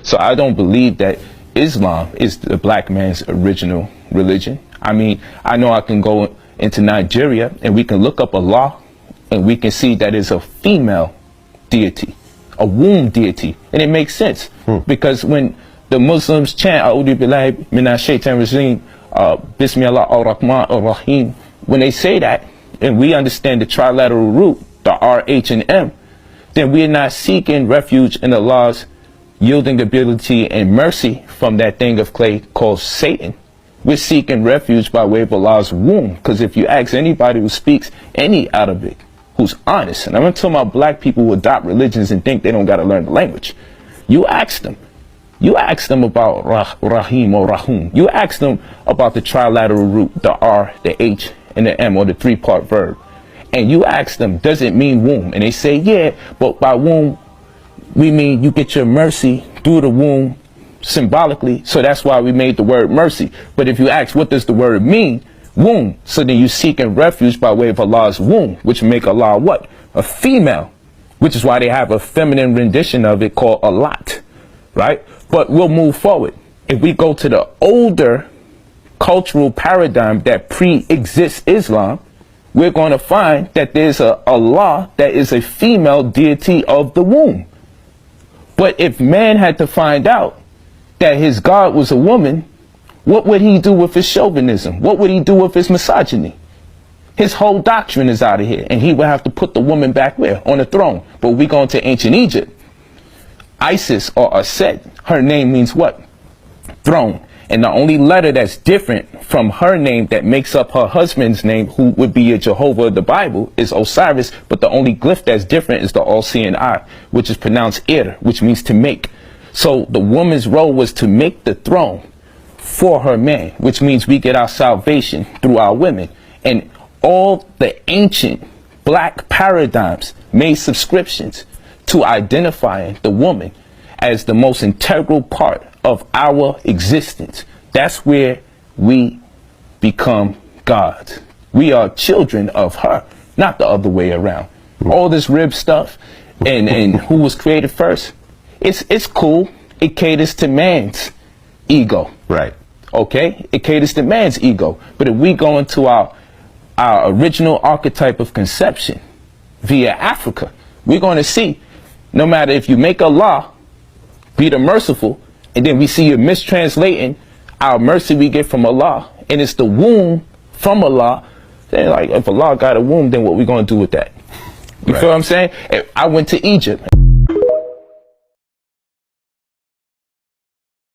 So I don't believe that Islam is the black man's original religion. I mean, I know I can go into Nigeria and we can look up Allah and we can see that it's a female deity, a womb deity, and it makes sense because when the Muslims chant "A'udhu billahi minash shaitanir rajim, Bismillah ar-Rahman ar-Rahim," when they say that, and we understand the trilateral root, the R, H, and M, then we are not seeking refuge in Allah's yielding ability and mercy from that thing of clay called Satan. We're seeking refuge by way of Allah's womb, because if you ask anybody who speaks any Arabic, who's honest, and I'm not talking about black people who adopt religions and think they don't got to learn the language. You ask them about Rahim or Rahum. You ask them about the trilateral root, the R, the H, and the M, or the three-part verb. And you ask them, does it mean womb? And they say, yeah, but by womb, we mean you get your mercy through the womb symbolically, so that's why we made the word mercy. But if you ask, what does the word mean? Womb. So then you seeking refuge by way of Allah's womb, which make Allah what? A female, which is why they have a feminine rendition of it called Alat, right? But we'll move forward. If we go to the older cultural paradigm that pre-exists Islam, we're going to find that there's a Allah that is a female deity of the womb. But if man had to find out that his God was a woman, what would he do with his chauvinism? What would he do with his misogyny? His whole doctrine is out of here, and he would have to put the woman back where? On the throne. But we go into ancient Egypt. Isis or Aset, her name means what? Throne. And the only letter that's different from her name that makes up her husband's name, who would be a Jehovah of the Bible, is Osiris. But the only glyph that's different is the all-seeing eye, which is pronounced Ir, which means to make. So the woman's role was to make the throne for her man, which means we get our salvation through our women. And all the ancient black paradigms made subscriptions to identifying the woman as the most integral part of our existence. That's where we become gods. We are children of her, not the other way around. All this rib stuff and who was created first, it's cool. It caters to man's ego. Right. Okay? It caters to man's ego. But if we go into our original archetype of conception via Africa, we're going to see, no matter if you make Allah be the merciful, and then we see you mistranslating our mercy we get from Allah, and it's the womb from Allah, then like, if Allah got a womb, then what we going to do with that? You feel what I'm saying? I went to Egypt.